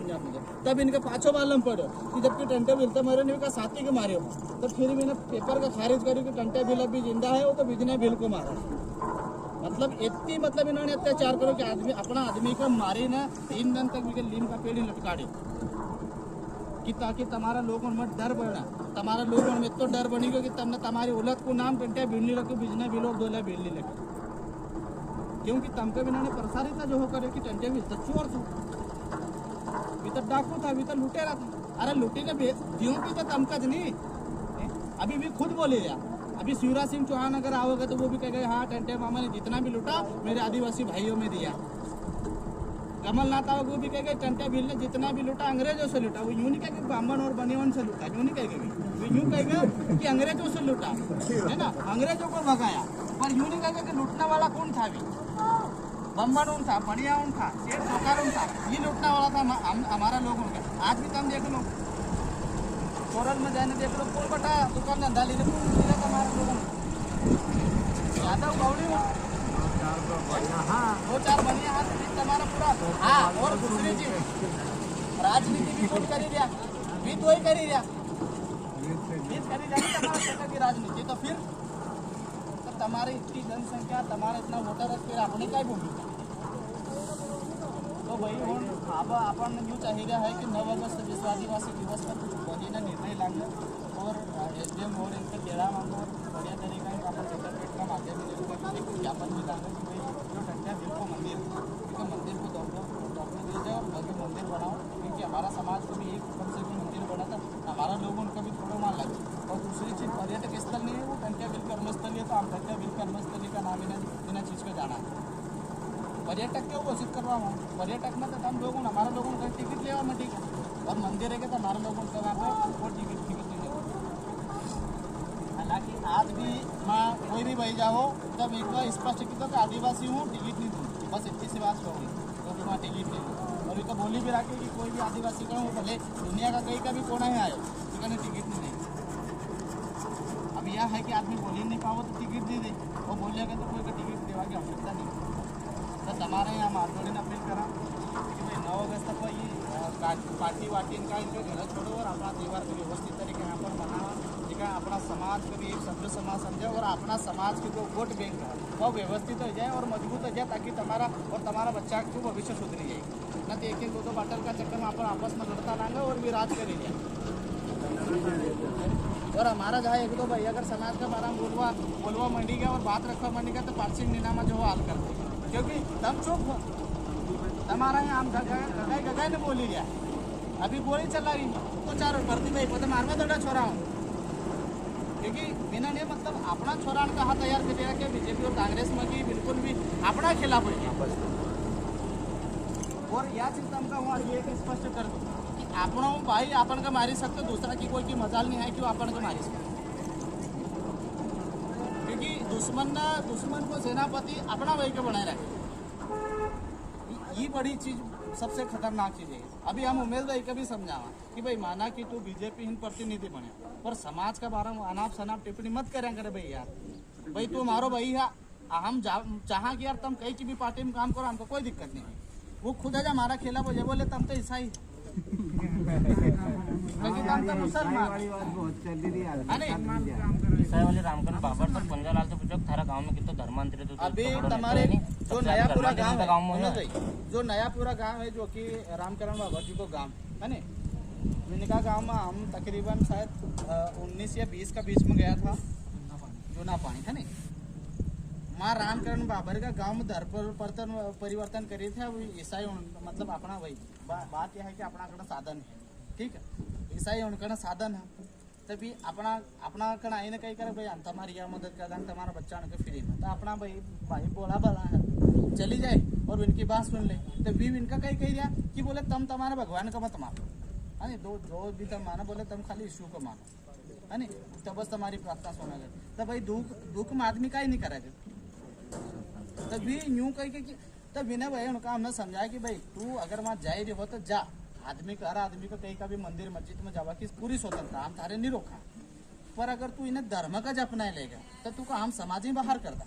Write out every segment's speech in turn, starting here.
पंजाब में तब इनका पाछो मालूम पड़ो कि जबकि टंटे बिलते मरे नहीं का साथी के मारे हो, तो फिर भी पेपर का खारिज करी कि टंटे बिल अभी जिंदा है, वो तो बिजने बिल को मारा। मतलब इतनी मतलब इन्होंने अत्याचार करो कि आदमी अपना आदमी को मारे ना 3 दिन तक भी लीम का पेड़ ही लटका दे कि ताकि तुम्हारा लोगों में डर बढ़ना, तुम्हारा लोगों में तो डर बनेगा कि तुमने तुम्हारी औलाद को नाम टंटे बिलने लगे बिजने बिलो दोला बिलने लगे, क्योंकि तमके बिना ने प्रसारित जो होकर कि टंटे भी तो चोर था, भी तो डाकू था, भी तो लुटेरा था। अरे लुटी ने जीव भी तो तमका नहीं, अभी भी खुद बोले यार। अभी शिवराज सिंह चौहान अगर आओगे तो वो भी कहेगा हाँ टंटे मामा ने जितना भी लुटा मेरे आदिवासी भाइयों में दिया। कमलनाथ आओगे वो भी कहेगा टंटे बिल ने जितना भी लुटा अंग्रेजों से लुटा। वो यूं नहीं कहेगा ब्राह्मण और बनियान से लुटा, यूं नहीं कहेगा, यूं कहेगा कि अंग्रेजों से लुटा, है ना, अंग्रेजों को भगाया। पर यूं नहीं कहेगा कि लुटने वाला कौन था, अभी बम्बन उन था, बढ़िया उन था, शेर सोकार उन था, ये लुटने वाला था हमारा लोगों का। आज भी तुम देख लो कोरल में जाने देख लो, कोई बटा दुकान धंधा लेने हमारे लोगों यादव गौड़ी हो 2-4 बढ़िया हाथ तुम्हारा पूरा। हाँ, और दूसरी चीज राजनीति भी कौन करी दिया, भी तो ही करी दिया, करी जाती तुम्हारा क्षेत्र की राजनीति। तो फिर तो तुम्हारी इतनी जनसंख्या, तुम्हारा इतना वोटर है, फिर अपने का ही भूमिका। तो भाई अब अपन यूँ चाहिए है कि 9 अगस्त विश्व आदिवासी दिवस पर कुछ बनी निर्णय लागे और SDM और इनका टेढ़ा मांगो और बढ़िया तरीका है अपन सेक्रेटरीट का माध्यम एक ज्ञापन भी लागे कि भाई जो टंटे बिल को मंदिर को दौड़ने दिया जाए और भव्य मंदिर बनाओ, क्योंकि हमारा समाज को भी एक कम से कम मंदिर बना था, हमारा लोगों उनका भी थोड़ा मान लगे। और दूसरी चीज़ पर्यटक स्थल नहीं है वो टंटे बिल कर्मस्थली है, तो हम टंटे बिल कर्मस्थली का नाम बिना चीज़ को जाना है। पर्यटक क्यों घोषित करवा हूँ, पर्यटक में तो हम लोगों हमारा लोगों का टिकट लेवा में ठीक है, और मंदिर है तो हमारे लोगों का वो टिकट नहीं लेगा। हालांकि आज भी मैं कोई भी भाई जाओ तब एक बार स्पष्ट की तो आदिवासी हूँ टिकट नहीं दूँ, बस इतनी सी बात होगी तो वहाँ टिकट नहीं दूँ। और एक बोली भी रखे कि कोई भी आदिवासी का हूँ भले दुनिया का कहीं का भी कोना है आयो तो टिकट नहीं देगी। अब यह है कि आदमी बोल ही नहीं पाओ तो टिकट दे दे, वो बोलेगा तो कोई का टिकट देवा की आवश्यकता नहीं। तो हमारे यहाँ मारवाड़ी ने अपील करा कि भाई 9 अगस्त को ये पार्टी वार्टी इनका इनके घर छोड़ो और अपना त्यौहार को व्यवस्थित तरीके यहाँ पर मनाओ, जिसका अपना समाज को भी एक सभ्य समाज समझे और अपना समाज की जो वोट बैंक है वो व्यवस्थित हो जाए और मजबूत हो जाए, ताकि तुम्हारा बच्चा को भविष्य सुधरी जाएगी। न तो 1-2 बाटल का चक्कर में अपन आपस में लड़ता लाएंगे और भी राज करें जाए। और हमारा जहाँ 1-2 भाई अगर समाज का बारे में बोलवा मंडी गया और बात रखवा मंडी का तो पार्टी निनामा जो हाल कर देगा, क्योंकि तुम चुप हो, हमारा यहाँ हम गगाई ने बोली गया, अभी गोली चला रही तो 4 भर्ती भाई पता मारवा दौड़ा छोरा हूँ, क्योंकि बिना ने मतलब अपना छोरा कहा तैयार कर दिया कि बीजेपी और कांग्रेस में की बिल्कुल भी अपना खिलाफ हो गया। और यह चीज तुमका हुआ ये स्पष्ट कर दो कि अपना भाई अपन का मारी सकते, दूसरा की कोई की मजाल नहीं है कि वो अपन को मारी सकते, क्योंकि दुश्मन को सेनापति अपना भाई को बनाए रखे, ये बड़ी चीज सबसे खतरनाक चीज है। अभी हम उमेश भाई का भी समझावा कि भाई माना कि तू बीजेपी हिंद प्रतिनिधि बने पर समाज का बारे में अनाप शनाप टिप्पणी मत करें करे भाई यार, भाई तू हमारो भाई है, हम चाह कि यार तुम कहीं की भी पार्टी में काम करो, हमको कोई दिक्कत नहीं है। वो खुद है हमारा खेला बोले तुम तो ईसाई रामकरण बाबर सर पंजालाल से पूछो थारा गांव में कितना धर्मांतरित होता है। अभी तुम्हारे जो नयापुरा गांव है, जो नयापुरा गांव है जो कि रामकरण बाबर जी को गांव है ना, इनका गांव में हम तकरीबन शायद 19 या 20 का बीच में गया था, जो ना पानी था नहीं, माँ रामकरण बाबर का गांव में धर्म परिवर्तन करे थे। वो ईसाई मतलब अपना वही बात यह है कि अपना कड़ा साधन है, ठीक है, ईसाई उनका साधन है, तभी अपना कड़ा आई ना कहीं करे भाई हम तुम्हारी यह मदद कर दें, तुम्हारा बच्चा उनके फ्री में, तो अपना भाई बोला भला है चली जाए और इनकी बात सुन ले, तभी इनका कहीं कही दिया कि बोले तुम तुम्हारे भगवान का मत मानो, है नहीं, जो भी तुम मानो बोले तुम खाली यीशु को मानो, है नहीं, तो बस तुम्हारी प्रार्थना सुना गई। तो भाई दुख में आदमी का ही नहीं करेगा, तभी यूं कह के तब विनय भाई उनका हमने समझाया कि भाई तू अगर वहाँ जाए रही हो तो जा, हर आदमी को कहीं का भी मंदिर मस्जिद में जावा की पूरी स्वतंत्रता, हम थारे नहीं रोका, पर अगर तू इन्हें धर्म का अपना लेगा तो तू का हम समाज ही बाहर कर दा,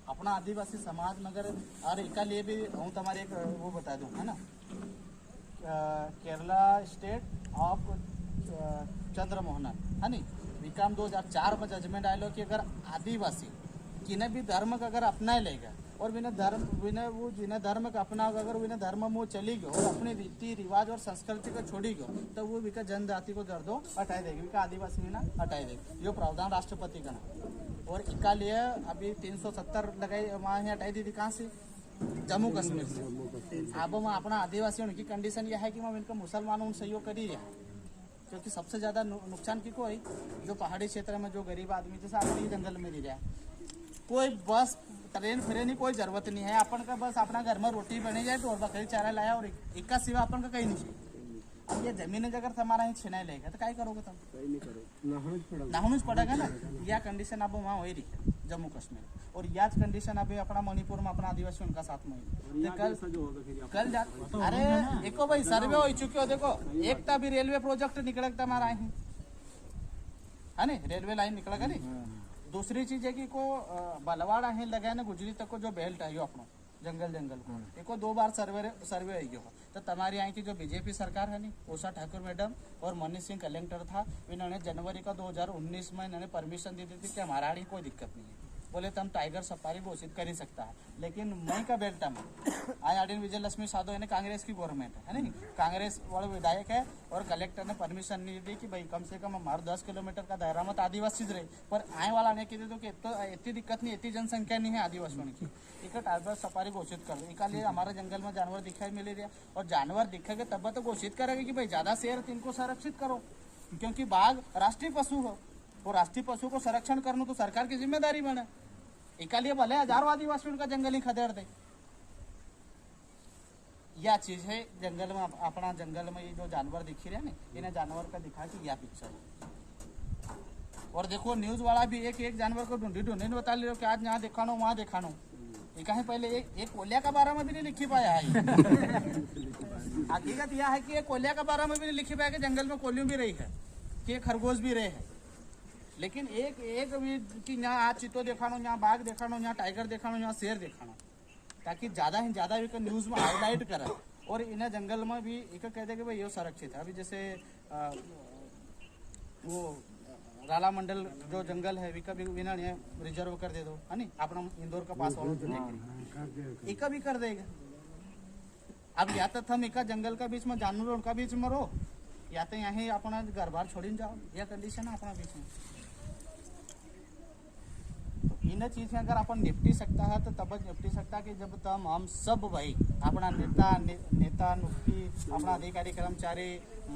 अपना आदिवासी समाज में अगर और इका लिए भी हूँ तुम्हारे एक वो बता दूँ, है ना, केरला स्टेट ऑफ चंद्रमोहनन है नी विक्रम 2004 में जजमेंट आयो कि अगर आदिवासी किन्हें भी धर्म का अगर अपना लेगा और बिना धर्म का अपना अगर बिना धर्म में चली गयो और अपने रीति रिवाज और संस्कृति को छोड़ी गयो तो वो विका जनजाति को दर्दो हटाई देगी विका आदिवासी में ना हटाई देगी यो प्रावधान राष्ट्रपति का ना और इका लिए अभी 370 लगाई वहाँ हटाई दी थी कहाँ से जम्मू कश्मीर से। अब वहाँ अपना आदिवासियों की कंडीशन यह है कि वहाँ इनका मुसलमानों उन सहयोग कर ही रहा है क्योंकि सबसे ज्यादा नुकसान की कोई जो पहाड़ी क्षेत्र में जो गरीब आदमी जैसे अपने जंगल में रह रहा है कोई बस ट्रेन फिरे कोई जरूरत नहीं है अपन का बस अपना घर में रोटी बनी जाए तो और बकरी चारा लाया और एक का सिवा अपन का कहीं नहीं चाहिए। अब ये जमीन अगर हमारा ही छिना लेगा तो क्या करोगे तुम नाहुनुज पड़ेगा ना। यह कंडीशन अब वहाँ हो रही है जम्मू कश्मीर और याच कंडीशन अभी अपना मणिपुर में अपना आदिवासी उनका साथ में कल अरे देखो भाई सर्वे हो चुके हो देखो एक तो अभी रेलवे प्रोजेक्ट निकलता हमारा है ना रेलवे लाइन निकलेगा नहीं। दूसरी चीज है कि को बलवाड़ा है लगा ना गुजरी तक को जो बेल्ट है अपना जंगल को एको 2 बार सर्वे आई हो तो तुम्हारी यहाँ की जो बीजेपी सरकार है नी उषा ठाकुर मैडम और मनीष सिंह कलेक्टर था इन्होंने जनवरी का 2019 में इन्होंने परमिशन दी थी कि हमारा आड़ी कोई दिक्कत नहीं है बोले तो हम टाइगर सफारी घोषित कर ही सकता है लेकिन मई का बेल्टा में आज आर्डिन विजय लक्ष्मी साधो यानी कांग्रेस की गवर्नमेंट है नहीं कांग्रेस वाले विधायक है और कलेक्टर ने परमिशन नहीं दी कि भाई कम से कम हमारे 10 किलोमीटर का दायरा मत आदिवासी रहे पर आए वाला ने कह दो कि इतनी दिक्कत नहीं इतनी जनसंख्या नहीं है आदिवासियों की एक टाइगर सफारी घोषित कर दो इका लिए हमारे जंगल में जानवर दिखाई मिले रहा और जानवर दिखेगा तब तो घोषित करेगा कि भाई ज्यादा शेर इनको संरक्षित करो क्योंकि बाघ राष्ट्रीय पशु हो और राष्ट्रीय पशु को संरक्षण करना तो सरकार की जिम्मेदारी बने इका लिए भले हजारों आदिवासियों का जंगल ही खदेड़ दे। यह चीज है जंगल में अपना जंगल में ये जो जानवर दिख रहे हैं ना इन्हें जानवर का दिखा कि यह पिक्चर और देखो न्यूज वाला भी एक जानवर को ढूंढी बता ले कि आज यहाँ दिखानो वहाँ दिखानो कहीं पहले एक कोलिया का बारे में भी नहीं लिखी पाया है। हकीकत यह है कि एक कोलिया का बारे में भी नहीं लिखी पाया कि जंगल में कोलियों भी रही है कि खरगोश भी रहे हैं लेकिन एक भी कि यहाँ आज चीतो दिखानो यहाँ बाघ दिखानो यहाँ टाइगर दिखानो यहाँ शेर दिखानो ताकि ज्यादा ही ज्यादा भी न्यूज में हाईलाइट करे और इन्हें जंगल में भी एक कह दे कि भाई ये सुरक्षित है। अभी जैसे वो राला मंडल जो जंगल है विका भी इन्होंने रिजर्व कर दे दो है नी अपना इंदौर का पास वालों जो एक भी कर देगा। अब या तो हम एक जंगल का बीच में जानवरों का बीच में रहो या तो यहाँ अपना घर बार छोड़ी जाओ यह कंडीशन है अपना बीच में। इन चीज में अगर अपन निपटी सकता है तो तब निपटी सकता कि जब तम हम सब भाई अपना नेता नुक्ति अपना अधिकारी कर्मचारी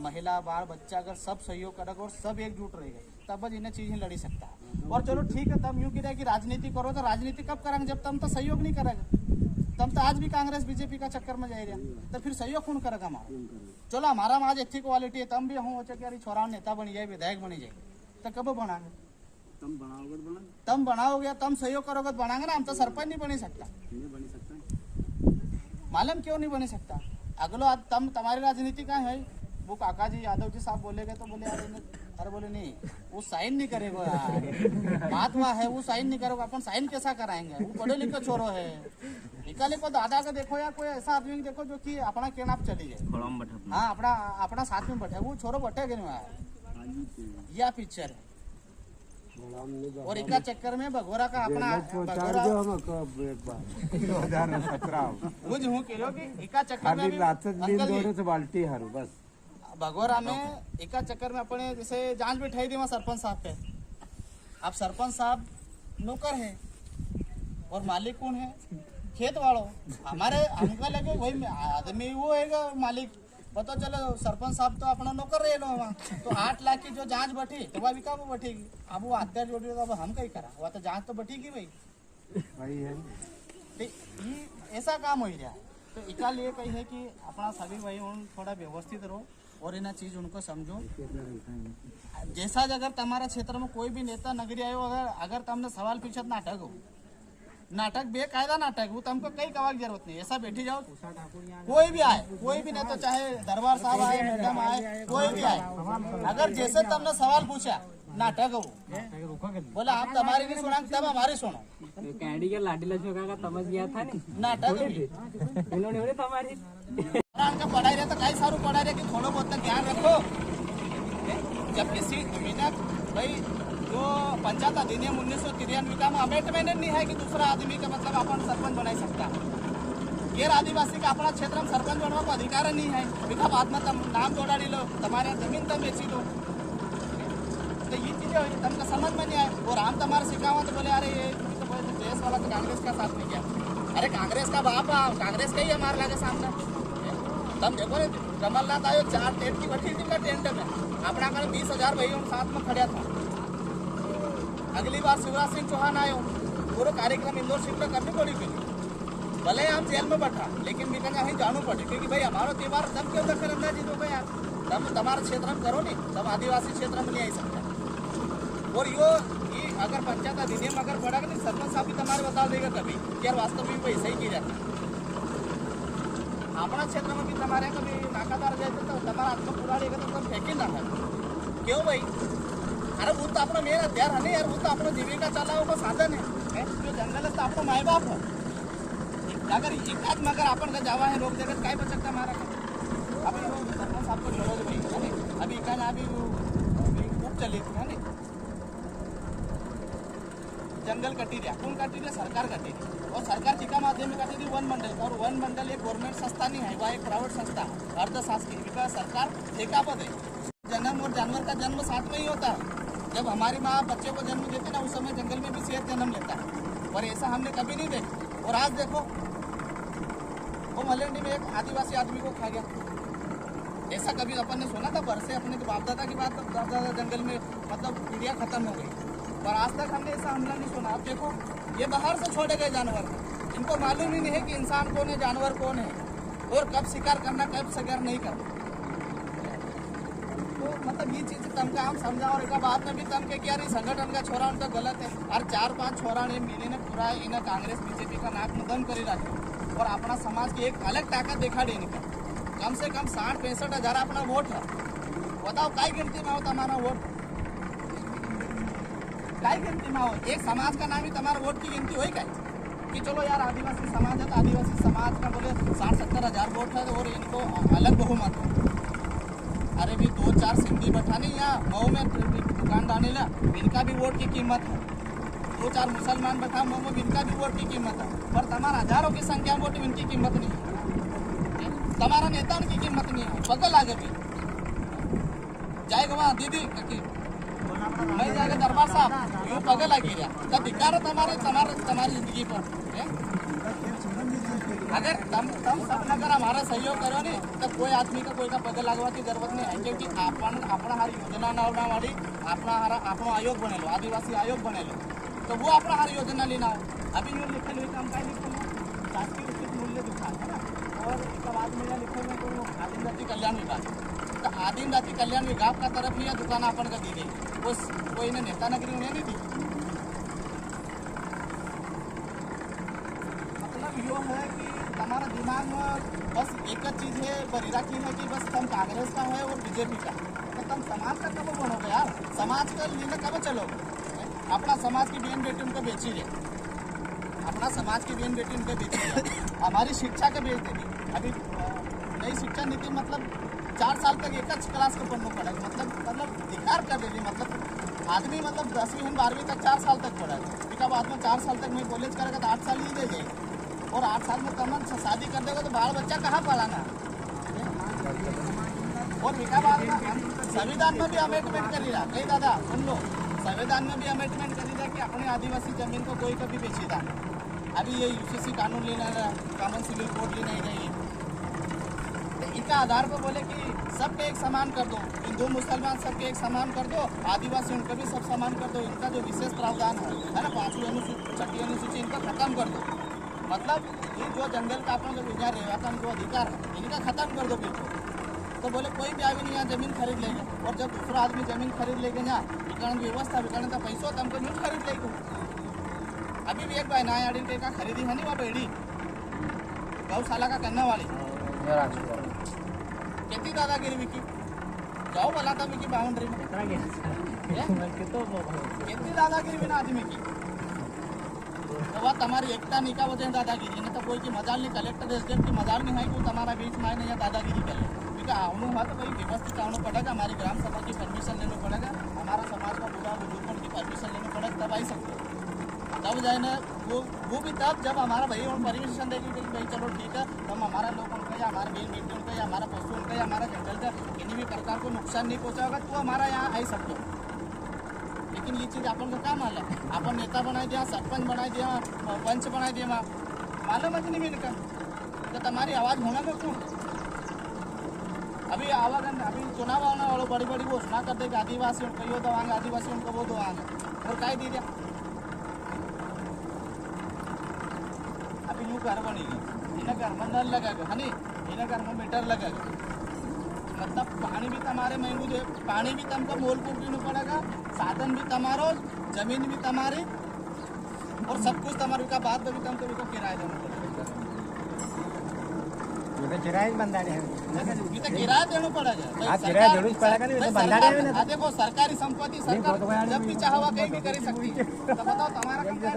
महिला बाल बच्चा अगर सब सहयोग करेगा और सब एकजुट रहेगा तब इन चीजें लड़ी सकता है। और चलो ठीक है तब यूँ कह कि राजनीति करो तो राजनीति कब करेंगे जब तम तो सहयोग नहीं करेगा तब तो आज भी कांग्रेस बीजेपी का चक्कर में जा रहा तो फिर सहयोग कौन करेगा हमारा। चलो हमारा में आज अच्छी क्वालिटी है तम भी हूँ कि छोरा नेता बनी जाए विधायक बनी जाए तो कब बनाएंगे तम बनाओगे तम सहयोग करोगे तो बनाएंगे ना। हम तो सरपंच नहीं बनी सकता मालूम क्यों नहीं बनी सकता अगलो आज तम तुम्हारी राजनीति का है वो काका जी यादव जी साहब बोलेगे तो बोले अरे बोले नहीं वो साइन नहीं करेगा यार महात्मा है वो साइन नहीं करेगा अपन साइन कैसा कराएंगे वो पढ़े लिखे छोरो है निकाले को दादा का देखो या कोई ऐसा आदमी देखो जो कि अपना कहना चली जाए हाँ अपना साथ में बैठे वो छोरो बैठेगा नहीं यह पिक्चर है। और इका चक्कर में भगोरा का अपना इका चक्कर में बाल्टी हरू बस भगोरा में इका चक्कर में अपने जैसे जांच बिठाई थी वहाँ सरपंच साहब पे। अब सरपंच साहब नौकर है और मालिक कौन है खेत वालों हमारे हमका लगे वही आदमी वो है मालिक पता चलो सरपंच साहब तो अपना नौकर रहे लो वहाँ तो 8 लाख की जो जांच बैठी तो वह विका वो बैठेगी अब वो हत्या जोड़ी अब हम कहीं करा वह तो जांच तो बैठेगी भाई है तो ये ऐसा काम हो रहा है। तो इका लिए कही है कि अपना सभी भाई उन थोड़ा व्यवस्थित रहो और इन चीज उनको समझो। जैसा अगर तुम्हारा क्षेत्र में कोई भी नेता नगरी आयो अगर तुमने सवाल पूछत नाटक हो नाटक बेकायदा नाटक वो तुमको कई कवा की जरूरत नहीं ऐसा बैठी जाओ कोई भी आए कोई भी नहीं तो चाहे दरबार साहब आए मैडम आए कोई भी आए अगर जैसे तुमने सवाल पूछा नाटक हो बोला आप तुम्हारी नहीं सुना तब हमारी सुनो कैंडी के लाडीला छोका का समझ गया था नहीं नाटक इन्होंने हमारी पढ़ाई रहे तो कई सारू पढ़ाई रहे कि भाई जो पंचायत अधिनियम 1993 का अमेंडमेंट नहीं है कि दूसरा आदमी का मतलब अपन सरपंच बना सकता। गैर आदिवासी का अपना क्षेत्र में सरपंच बनवा को अधिकार नहीं है। बिका बाद में तम नाम जोड़ा लो, तुम्हारे जमीन तम बेची दो। तो ये चीजें तुमको समझ में नहीं आए। और हम तुम्हारे सिखावा तो बोले अरे ये तो देश वाला तो कांग्रेस का साथ में गया। अरे कांग्रेस का बाप कांग्रेस का ही हमारे लागे सामने। तब देखो कमलनाथ आयो 4 टेंट की बैठी थी टेंट में अपना कर 20,000 भाई साथ में खड़ा था। अगली बार शिवराज सिंह चौहान आयो, पूरा कार्यक्रम इंदौर शिफ्ट करनी पड़ी फिर भले हम जेल में बैठा, लेकिन बिकन यहाँ जानू पड़े क्योंकि भाई हमारा त्योहार तब क्यों दखल अंदाजी दो यार। तब तुम्हारे क्षेत्र में करो नहीं, तब आदिवासी क्षेत्र में नहीं आ सकता। और ये अगर पंचायत अधिनियम अगर पड़ा नहीं सरपंच साहब भी तुम्हारे बता देगा कभी कि यार वास्तव में वैसा ही की जाता। अपना क्षेत्र में भी तुम्हारे कभी नाकादार जाए तो तुम्हारा हाथ में पूरा लेगा तो तुम फेंके ना है क्यों भाई। अरे वो तो अपना मेन हथियार है नहीं यार, वो तो अपना जीविका चलाओ का साधन है। जो जंगल है तो अपना माए बाप है। अगर एक में अगर अपन का जावा है लोग जगत काय बचकता हमारा अभी वो सरपंच साहब को छोड़ो भाई है अभी कहना अभी खूब चली थी है जंगल कटी दिया कौन कटी दिया सरकार कटी दी। और सरकार चिका माध्यम में कटी थी वन मंडल और वन मंडल एक गवर्नमेंट संस्था नहीं है, वह एक प्राइवेट संस्था अर्धशासकीय विकास सरकार ठेका पर है। जन्म और जानवर का जन्म साथ में ही होता है। जब हमारी माँ बच्चे को जन्म देते ना उस समय जंगल में भी शेर जन्म लेता है और ऐसा हमने कभी नहीं देखा। और आज देखो वो मलेंडी में एक आदिवासी आदमी को खा गया। ऐसा कभी अपन ने सुना था बरसे अपने बाप दादा की बात दादा जंगल में मतलब पीढ़ियाँ खत्म हो गई पर आज तक हमने ऐसा हमला नहीं सुना। आप देखो ये बाहर से छोड़े गए जानवर, इनको मालूम ही नहीं है कि इंसान कौन है जानवर कौन है और कब शिकार करना कब शिकार नहीं करना। तो मतलब ये चीज़ तम का हम समझा और एक बात में भी तम के क्या संगठन का छोरा उनका गलत है। और 4-5 छोरा ने मिली ने पूरा इन्हें कांग्रेस बीजेपी का नाक में दम करी रखे और अपना समाज की एक अलग ताकत दिखा देने का। कम से कम 60-65 हज़ार अपना वोट है। बताओ काय गिनती में हो तुम्हारा वोट, काय गिनती में हो। एक समाज का नाम ही तुम्हारा वोट की गिनती हो क्या कि चलो यार आदिवासी समाज है तो आदिवासी समाज का बोले 60-70 हज़ार वोट है और इनको अलग बहुमत है। अरे भी 2-4 सिंधी बैठाने यहाँ मऊ में दुकान डालने ला इनका भी वोट की कीमत है। 2-4 मुसलमान बैठा मऊ में इनका भी वोट की कीमत है। पर तुम्हारा हजारों की संख्या वोट इनकी कीमत नहीं है, तुम्हारा नेता उनकी कीमत नहीं है। बगल आगे भी जाएगा वहाँ दीदी मैं जाएगा दरबार साहब यूँ पगल आ गिरा तब धिकार तुम्हारी जिंदगी पर। अगर तम सब अगर हमारा सहयोग करो नहीं तो कोई आदमी का कोई का पगल लगवा की जरूरत नहीं है क्योंकि अपन अपना हर योजना ना वाली अपना आयोग बने लो आदिवासी आयोग बने लो तो वो अपना हर योजना लेना हो। अभी यूँ लिखे हुए काम का लिखे शासकीय उचित मूल्य दुकान है ना और इसके बाद में लिखे हुए तो आदिम जाति कल्याण विभाग तो आदिम जाति कल्याण विभाग का तरफ ही दुकान अपन का दी गई उस कोई ने नेता नगरी उन्हें नहीं दी। मतलब यो है कि हमारा दिमाग में बस एक चीज़ है बरीरा की है कि बस तुम कांग्रेस का है और बीजेपी का तो तुम समाज का कब बनोगे यार। समाज का लेने कब चलोगे। अपना समाज की बहन बेटी उनको बेची ले अपना समाज की बहन बेटी उनको बेची ले हमारी शिक्षा का बेच देगी। अभी नई शिक्षा नीति मतलब 4 साल तक एक क्लास को पढ़ना पड़ेगा मतलब धिकार कर देगी। मतलब आदमी मतलब 10वीं 12वीं तक 4 साल तक पढ़ा है इसका बाद में 4 साल तक मैं कॉलेज करेगा तो 8 साल ही दे जाएगी और 8 साल में कमन शादी कर देगा तो बाल बच्चा कहाँ पढ़ाना। और इसका बाद में संविधान में भी अमेंडमेंट कर रहा नहीं दादा सुन लो संविधान में भी अमेंडमेंट कर रहा कि अपने आदिवासी जमीन को कोई कभी बेचीदा। अभी ये यूसीसी कानून लेना कानून सिविल कोड लेना चाहिए इनका आधार पर बोले कि सबके एक समान कर दो हिंदू मुसलमान सबके एक समान कर दो आदिवासी उनको भी सब समान कर दो। इनका जो विशेष प्रावधान है ना 5वीं अनुसूची 6वीं अनुसूची इनका खत्म कर दो। मतलब ये जो जंगल का अपना जो विचार रहेगा था उनको अधिकार है इनका खत्म कर दो बिल्कुल। तो बोले कोई भी आदमी यहाँ जमीन खरीद लेगा और जब दूसरा आदमी जमीन खरीद लेगा ना विकरण व्यवस्था विकरण का पैसा तो हमको यूज खरीद लेगा। अभी भी एक भाई नया आड़ी का खरीदी है नहीं वहाँ बेड़ी गौशाला का करने वाली कितनी दादागिरी विकी जाओ बोला था विकी बाउंड्री में कितनी दादागिरी बिना आदमी की तो वह तुम्हारी एकता नहीं का वजह दादागिरी नहीं तो कोई की मजाल नहीं कलेक्टर एसडीएम की मजाल नहीं है कि वो तुम्हारा बीच में नहीं दादागिरी कर ले क्योंकि आवनू हुआ तो भाई व्यवस्थित आवना पड़ेगा, हमारी ग्राम सभा की परमिशन लेना पड़ेगा, हमारा समाज का पूरा बुजुर्गों की परमिशन लेना पड़ेगा, तब आई सकते तब जाए ना वो भी तब जब हमारा भाई और परमिशन देगी कि भाई चलो ठीक है, तब हमारा लोग उनका या हमारा मेन बेटी उनका या हमारा पशु उनका या हमारा जंगल का किसी भी प्रकार को नुकसान नहीं पहुँचा होगा तो हमारा यहाँ आई सकते हो। लेकिन ये चीज़ अपन को क्या मालूम है, अपन नेता बनाई दिया, सरपंच बनाई दिया, पंच बनाई दिया, मालूम है कि नहीं मिलकर तो तुम्हारी आवाज़ होना में क्यों? अभी आवाज अभी चुनाव आना वालों बड़ी बड़ी घोषणा कर देगा आदिवासी उनको यो दवाएंगे, आदिवासी उनको वो दवाएंगे, और क्या दे दिया। अभी यूँ घर बनेगी, इन्हें घर में नल लगेगा है नहीं, इन्हें घर में मीटर लगेगा, मतलब पानी भी तुम्हारे महंगू जो पानी भी तुमको मोल को पीना पड़ेगा, साधन भी तुम्हारा, जमीन भी तुम्हारी, और सब कुछ तुम्हारे का बाद में भी तुमको किराया देना पड़ेगा। किराया बंदारे हैं, किराया देना पड़ेगा, किराया देना पड़ेगा नहीं तो बंदारे हैं ना। देखो सरकारी संपत्ति सरकार जब भी चाहे कहीं भी कर सकती है, तो बताओ तुम्हारा काम क्या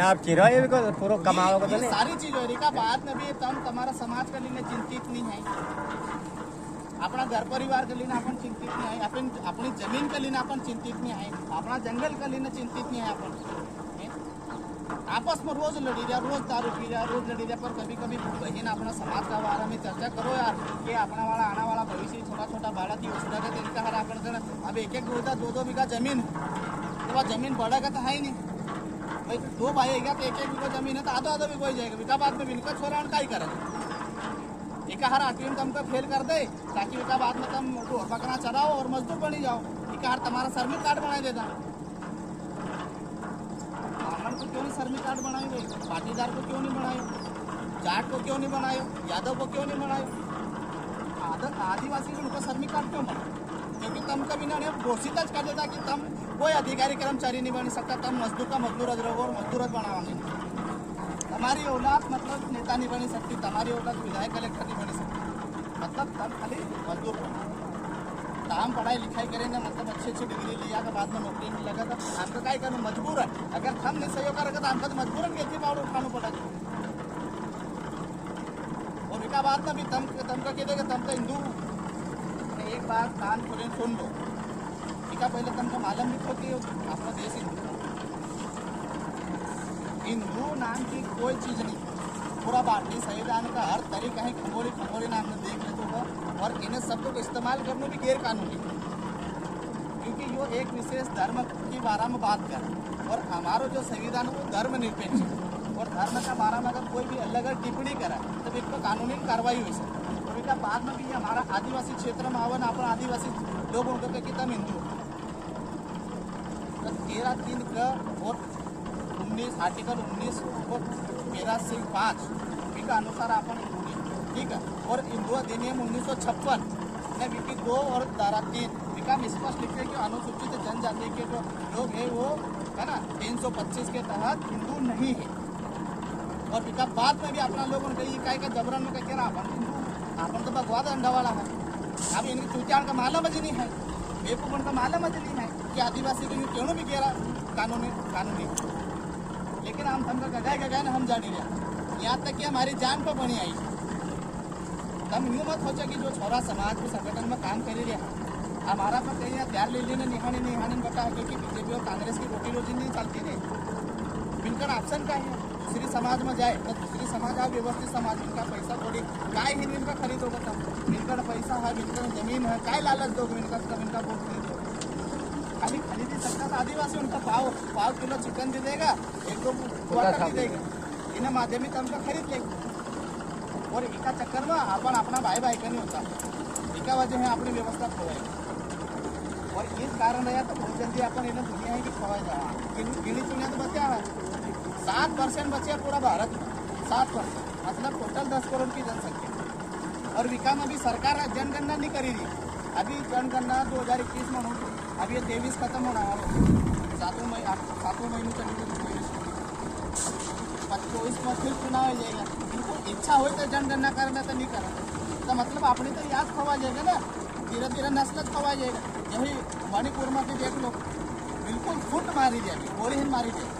आप किराए भी पूरा कमाओगे तो नहीं। सारी चीज हो रही का बाद में भी तुम तुम्हारा समाज के लिए चिंतित नहीं है, अपना घर परिवार के लिए अपन चिंतित नहीं है, अपनी जमीन के लिए अपन चिंतित नहीं है, अपना जंगल के लिए चिंतित नहीं है। अपन आपस में रोज लड़ी रहा, रोज दारू पी रहा, रोज लड़ी रहा, पर कभी कभी बहन अपना समाज का बारे में चर्चा करो यार कि अपना वाला आने वाला भविष्य छोटा छोटा बाड़ा थी उसका का इनका हर अपन अब एक दो बीघा जमीन तो वह जमीन बढ़ेगा तो है ही नहीं भाई, दो भाई है क्या तो एक बीघा जमीन है तो आधा भी कोई जाएगा, बिका बाद में बिनका छोरा का ही करेगा, एक हर आठवीं में तुमको फेल कर दे ताकि बिका बाद में तुम ढोर बकरा चराओ और मजदूर बनी जाओ, एक हर तुम्हारा सरमी कार्ड बना देता। को क्यों नहीं सरमी कार्ड बनाए भाई, पाटीदार को क्यों नहीं बनाए, जाट को क्यों नहीं बनाए, यादव को क्यों नहीं बनाए, आदिवासी को उनको सरमी कार्ड क्यों बनाए? क्योंकि तुम कभी ना घोषित कर देता कि तुम कोई अधिकारी कर्मचारी नहीं बन सकता, तुम मजदूर का मजदूर रहो और मजदूर बनाओगे, तुम्हारी औलाद मतलब नेता नहीं बनी सकती, तुम्हारी औलाद विधायक कलेक्टर नहीं बनी सकती, मतलब तुम खाली मजदूर बनो। हम पढ़ाई लिखाई करेंगे मतलब अच्छी डिग्री लिया के बाद में नौकरी नहीं लगा तो हमको क्या करूँ, मजबूर है, अगर हम नहीं सहयोग करेंगे तो हमको तो मजबूर है खेती पाउडर उठाना पड़ेगा। और इसका बाद में भी तुमको कह देगा तुम तो हिंदू, एक बात कान खोले सुन लो, इसका पहले तुमको मालूम भी हो कि अपना देश हिंदू नाम की कोई चीज़ नहीं, पूरा भारतीय संविधान का हर तरीका है खमोली नाम में देख लेते हो, और इन्हें शब्दों को इस्तेमाल करना भी गैर कानूनी, क्योंकि यो एक विशेष धर्म के बारे में बात कर, और हमारा जो संविधान वो धर्म निरपेक्ष है, और धर्म का बारे में अगर कोई भी अलग टिप्पणी करा तो इस पर कानूनी कार्रवाई हुई सके। और इसका बाद में भी हमारा आदिवासी क्षेत्र में आवन अपना आदिवासी लोग उनको कह कि तुम हिंदू 13(3) का और 19 आर्टिकल 19 और 13(5) के अनुसार अपन ठीक है, और हिंदू अधिनियम 1956 ने विधि 2 और धारा 3 विका स्पष्ट लिखे कि अनुसूचित जनजाति के जो लोग है वो है ना 325 के तहत हिंदू नहीं है, और विका बाद में भी अपना लोगों ने इकाई का जबरन में कह रहा अपन तो भगवा अंडा वाला है, अब इनकी चूतियान का मालूम नहीं है, बेवकूफन का मालूम नहीं है कि आदिवासी को क्यों भी कह रहा कानूनी, लेकिन हम समझ गए ना हम जानी रहे, यहाँ तक कि हमारी जान पर बनी आई। हम यूँ मत सोचा कि जो छोरा समाज के संगठन में काम कर रहा हमारा पर कहीं तैयार ले लेने निहाने बता, क्योंकि बीजेपी और कांग्रेस की रोटी रोजी नहीं चलती नहीं, बिल्कुल ऑप्शन का है दूसरी समाज में जाए तो दूसरी समाज आप व्यवस्थित समाज, इनका पैसा थोड़ी काय ही इनका खरीद होगा, तब इनका पैसा है, इनका जमीन है, काय लालच दोगे इनका, तब इनका वोट खरीदो, खाली खरीद ही सकता था आदिवासी उनका पाव किलो चिकन दे देगा, 1-2 क्वार्टर दे देगा, इन्हें माध्यमिक उनका खरीद लेगा, और इका चक्कर में अपन अपना भाई का नहीं होता, इका वजह है अपनी व्यवस्था खोएगा, और इस कारण रहा तो बहुत जल्दी अपन इन्हें दुनिया है कि खोया जाए, गिनी चुनिया तो बचा है 7% बचे पूरा भारत में, 7% मतलब टोटल 10 करोड़ की जनसंख्या, और विका में भी सरकार जनगणना नहीं करी रही, अभी जनगणना 2021 में होगी, अब ये 23 खत्म होना है, 7वें महीने चलेगी, 24 में फिर चुनाव हो जाएगा, इनको इच्छा हो तो जनगणना करना तो नहीं करा, तो मतलब अपने तो याद खवा जाएगा ना, धीरे धीरे नस्ल खवा जाएगा, यही मणिपुर में भी देख लो बिल्कुल फुट मारी जाएगी, गोली ही मारी जाएगी,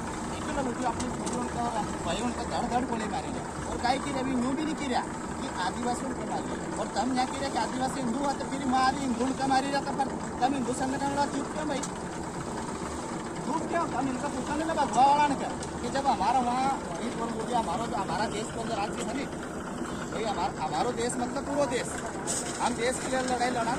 अपनी छोटी उनका भाई उनका धड़ गोली मारी जाए, और कहीं की अभी यूँ भी नहीं किया कि आदिवासियों को मारी और तम यहाँ की कि आदिवासी हिंदू है तो फिर मारी हिंदू का मारी जाता पर तम हिंदू संगठन वाला चुप क्यों भाई? चुप क्यों? हम इनका पूछने लगा भगवा वाला ने क्या कि जब हमारा वहाँ वही बोल बोलिए हमारा देश के अंदर राज्य है नहीं भाई, हमारा देश मतलब पूरा देश, हम देश के लिए लड़ाई लड़ा।